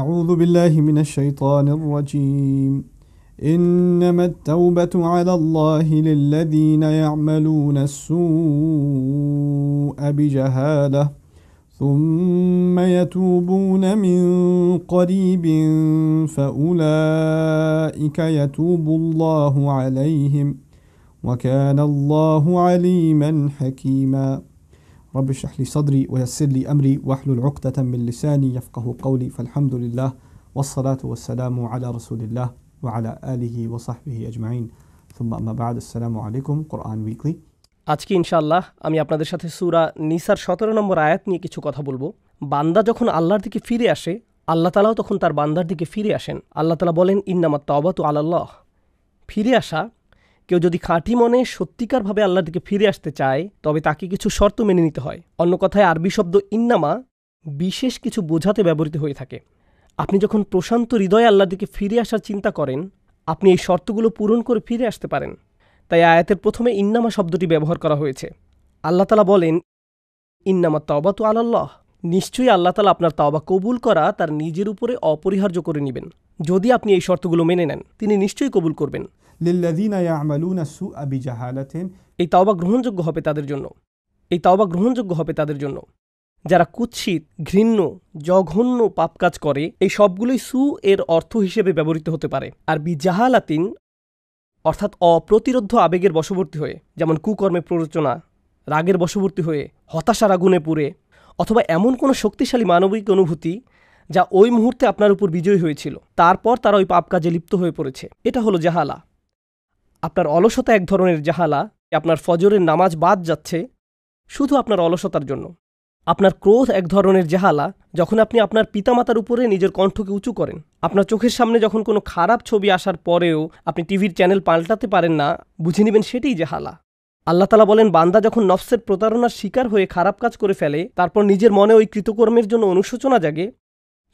أعوذ بالله من الشيطان الرجيم. إنما التوبة على الله للذين يعملون السوء بجهالة ثم يتوبون من قريب فأولئك يتوب الله عليهم وكان الله عليما حكيما. رب اشرح لي صدري ويسر لي أمري واحلل عقدة من لساني يفقه قولي. فالحمد لله والصلاة والسلام على رسول الله وعلى آله وصحبه أجمعين ثم أما بعد. السلام عليكم. قرآن ويكلي. আজকে ইনশাআল্লাহ আমি আপনাদের সাথে সূরা নিসার 17 নম্বর আয়াত নিয়ে কিছু কথা বলবো। বান্দা যখন আল্লাহর দিকে ফিরে আসে, আল্লাহ তাআলাও তখন তার বান্দার দিকে ফিরে আসেন। আল্লাহ তাআলা বলেন, ইন্নামাত তাওবাতু আলাল্লাহ। ফিরে আসা, কেউ যদি খাঁটি মনে সত্যিকারভাবে আল্লাহর দিকে ফিরে আসতে চায় তবে তাকে কিছু শর্ত মেনে নিতে হয়। অন্য কথায় আরবি শব্দ ইন্নামা বিশেষ কিছু বোঝাতে ব্যবহৃত হয়ে থাকে। আপনি যখন প্রশান্ত হৃদয়ে আল্লাহর দিকে ফিরে আসার চিন্তা করেন, আপনি এই শর্তগুলো পূরণ করে ফিরে আসতে পারেন। তাই আয়াতের প্রথমে ইন্নামা শব্দটি ব্যবহার করা হয়েছে। আল্লাহ তাআলা বলেন, ইন্নামাত তাওবাতু আলাল্লাহ। নিশ্চয়ই আল্লাহ তাআলা আপনার তাওবা কবুল করা তার নিজের উপরে অপরিহার্য করে নেবেন। যদি আপনি এই শর্তগুলো মেনে নেন, তিনি নিশ্চয়ই কবুল করবেন। লিল্লাযীনা ইয়া'মালুনা আস-সু'a বিজাহালাতিন। এই তাওবা গ্রহণযোগ্য হবে তাদের জন্য। এই তাওবা গ্রহণযোগ্য হবে তাদের জন্য যারা কুৎসিত, ঘৃণ্য, জঘন্য পাপ কাজ করে। এই সবগুলোই সু এর অর্থ হিসেবে ব্যবহৃত হতে পারে। আর বিজাহালাতিন অর্থাৎ অপ্রতিরোধ্য আবেগের বশবর্তী হয়ে, যেমন কুকর্মে প্ররোচনা, রাগের বশবর্তী হয়ে, হতাশার আগুনে পুড়ে, অথবা এমন কোনো শক্তিশালী মানবিক অনুভূতি যা ওই মুহূর্তে আপনার উপর বিজয়ী হয়েছিল, তারপর তারা ওই পাপ কাজে লিপ্ত হয়ে পড়েছে। এটা হলো জাহালা। আপনার অলসতা এক ধরনের জাহালা। আপনার ফজরের নামাজ বাদ যাচ্ছে শুধু আপনার অলসতার জন্য। আপনার ক্রোধ এক ধরনের জাহালা, যখন আপনি আপনার পিতামাতার উপরে নিজের কণ্ঠকে উঁচু করেন। আপনার চোখের সামনে যখন কোনো খারাপ ছবি আসার পরেও আপনি টিভির চ্যানেল পাল্টাতে পারেন না, বুঝে নেবেন সেটাই জাহালা। আল্লাহ তাআলা বলেন, বান্দা যখন নফসের প্রতারণার শিকার হয়ে খারাপ কাজ করে ফেলে, তারপর নিজের মনে ওই কৃতকর্মের জন্য অনুশোচনা জাগে,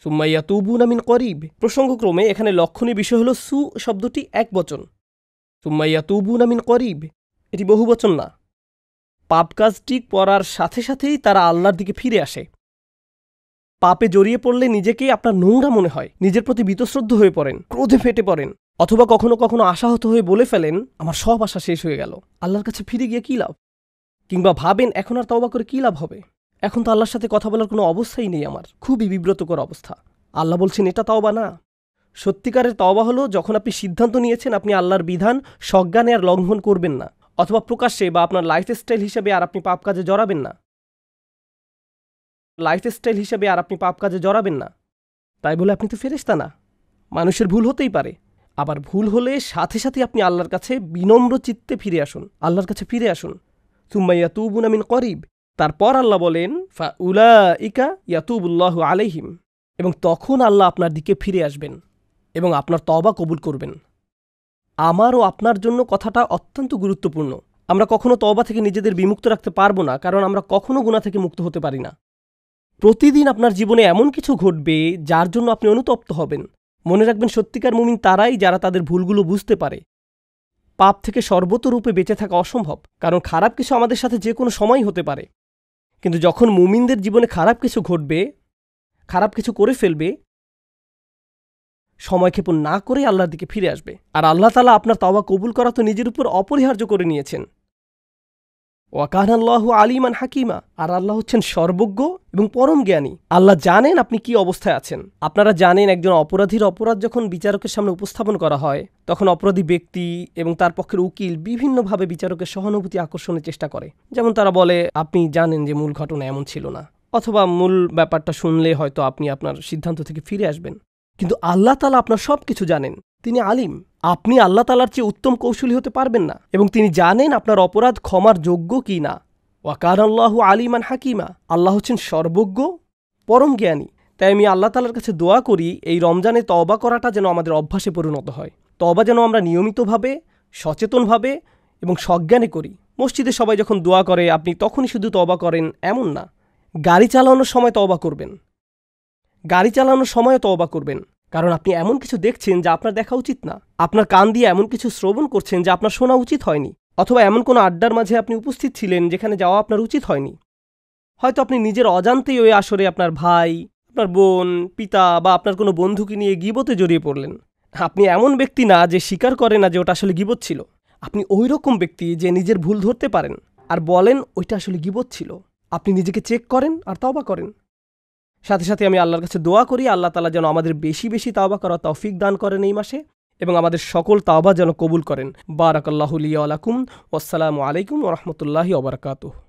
সুম্মা ইয়াতুবুনা মিন করিব। প্রসঙ্গক্রমে এখানে লক্ষণীয় বিষয় হলো সু শব্দটি এক বচন, সুম্মা ইয়াতুবুনা মিন করিব এটি বহুবচন না। পাপ কাজটি করার সাথে সাথেই তারা আল্লাহর দিকে ফিরে আসে। পাপে জড়িয়ে পড়লে নিজেকেই আপনার নোংরা মনে হয়, নিজের প্রতি বীতশ্রদ্ধ হয়ে পড়েন, ক্রোধে ফেটে পড়েন, অথবা কখনো কখনো আশাহত হয়ে বলে ফেলেন, আমার সব আশা শেষ হয়ে গেল, আল্লাহর কাছে ফিরে গিয়ে কী লাভ? কিংবা ভাবেন, এখন আর তওবা করে কী লাভ হবে? এখন তো আল্লাহর সাথে কথা বলার কোনো অবস্থাই নেই আমার। খুবই বিব্রতকর অবস্থা। আল্লাহ বলছেন, এটা তওবা না। সত্যিকারের তওবা হলো যখন আপনি সিদ্ধান্ত নিয়েছেন আপনি আল্লাহর বিধান সজ্ঞানে আর লঙ্ঘন করবেন না, অথবা প্রকাশ্যে বা আপনার লাইফস্টাইল হিসেবে আর আপনি পাপ কাজে জড়াবেন না। তাই বলে আপনি তো ফেরেশতা না। মানুষের ভুল হতেই পারে। আবার ভুল হলে সাথে সাথে আপনি আল্লাহর কাছে বিনম্র চিত্তে ফিরে আসুন, আল্লাহর কাছে ফিরে আসুন। সুম্মা ইয়াতুবুনা মিন করিব। তারপর আল্লাহ বলেন, ফাউলাইকা ইয়াতুবুল্লাহু আলাইহিম। এবং তখন আল্লাহ আপনার দিকে ফিরে আসবেন এবং আপনার তওবা কবুল করবেন। আমার ও আপনার জন্য কথাটা অত্যন্ত গুরুত্বপূর্ণ। আমরা কখনো তওবা থেকে নিজেদের বিমুক্ত রাখতে পারবো না, কারণ আমরা কখনো গুনাহ থেকে মুক্ত হতে পারি না। প্রতিদিন আপনার জীবনে এমন কিছু ঘটবে যার জন্য আপনি অনুতপ্ত হবেন। মনে রাখবেন, সত্যিকার মুমিন তারাই যারা তাদের ভুলগুলো বুঝতে পারে। পাপ থেকে সর্বতরূপে বেঁচে থাকা অসম্ভব, কারণ খারাপ কিছু আমাদের সাথে যে কোনো সময় হতে পারে। কিন্তু যখন মুমিনদের জীবনে খারাপ কিছু ঘটবে, খারাপ কিছু করে ফেলবে, সময়ক্ষেপণ না করে আল্লাহর দিকে ফিরে আসবে। আর আল্লাহ তাআলা আপনার তওবা কবুল করা তো নিজের উপর অপরিহার্য করে নিয়েছেন। ওয়া কানা আল্লাহু আলিমান হাকিমা। আর আল্লাহ হচ্ছেন সর্বজ্ঞ এবং পরম জ্ঞানী। আল্লাহ জানেন আপনি কি অবস্থায় আছেন। আপনারা জানেন, একজন অপরাধীর অপরাধ যখন বিচারকের সামনে উপস্থাপন করা হয়, তখন অপরাধী ব্যক্তি এবং তার পক্ষের উকিল বিভিন্নভাবে বিচারকের সহানুভূতি আকর্ষণের চেষ্টা করে। যেমন তারা বলে, আপনি জানেন যে মূল ঘটনা এমন ছিল না, অথবা মূল ব্যাপারটা শুনলে হয়তো আপনি আপনার সিদ্ধান্ত থেকে ফিরে আসবেন। কিন্তু আল্লাহ তাআলা আপনার সব কিছু জানেন। তিনি আলিম। আপনি আল্লাহ তাআলার চেয়ে উত্তম কৌশলী হতে পারবেন না, এবং তিনি জানেন আপনার অপরাধ ক্ষমার যোগ্য কি না। ওয়া কানা আল্লাহু আলিমান হাকিমা। আল্লাহ হচ্ছেন সর্বজ্ঞ, পরম জ্ঞানী। তাই আমি আল্লাহ তাআলার কাছে দোয়া করি, এই রমজানে তওবা করাটা যেন আমাদের অভ্যাসে পরিণত হয়। তওবা যেন আমরা নিয়মিতভাবে, সচেতনভাবে এবং সজ্ঞানে করি। মসজিদে সবাই যখন দোয়া করে আপনি তখনই শুধু তওবা করেন এমন না। গাড়ি চালানোর সময় তওবা করবেন, গাড়ি চালানোর সময় তওবা করবেন, কারণ আপনি এমন কিছু দেখছেন যা আপনার দেখা উচিত না। আপনার কান দিয়ে এমন কিছু শ্রবণ করছেন যা আপনার শোনা উচিত হয়নি, অথবা এমন কোনো আড্ডার মাঝে আপনি উপস্থিত ছিলেন যেখানে যাওয়া আপনার উচিত হয়নি। হয়তো আপনি নিজের অজান্তেই ওই আসরে আপনার ভাই, আপনার বোন, পিতা বা আপনার কোনো বন্ধুকে নিয়ে গীবতে জড়িয়ে পড়লেন। আপনি এমন ব্যক্তি না যে স্বীকার করে না যে ওটা আসলে গীবত ছিল। আপনি ওই রকম ব্যক্তি যে নিজের ভুল ধরতে পারেন আর বলেন ওইটা আসলে গীবত ছিল। আপনি নিজেকে চেক করেন আর তাওবা করেন। সাথে সাথে আমি আল্লাহর কাছে দোয়া করি আল্লাহ তাআলা যেন আমাদের বেশি বেশি তাওবা করার তৌফিক দান করেন এই মাসে, এবং আমাদের সকল তাওবা যেন কবুল করেন। বারাকাল্লাহু লি ওয়া লাকুম। ওয়াসসালামু আলাইকুম ওয়া রাহমাতুল্লাহি ওয়া বারাকাতুহু।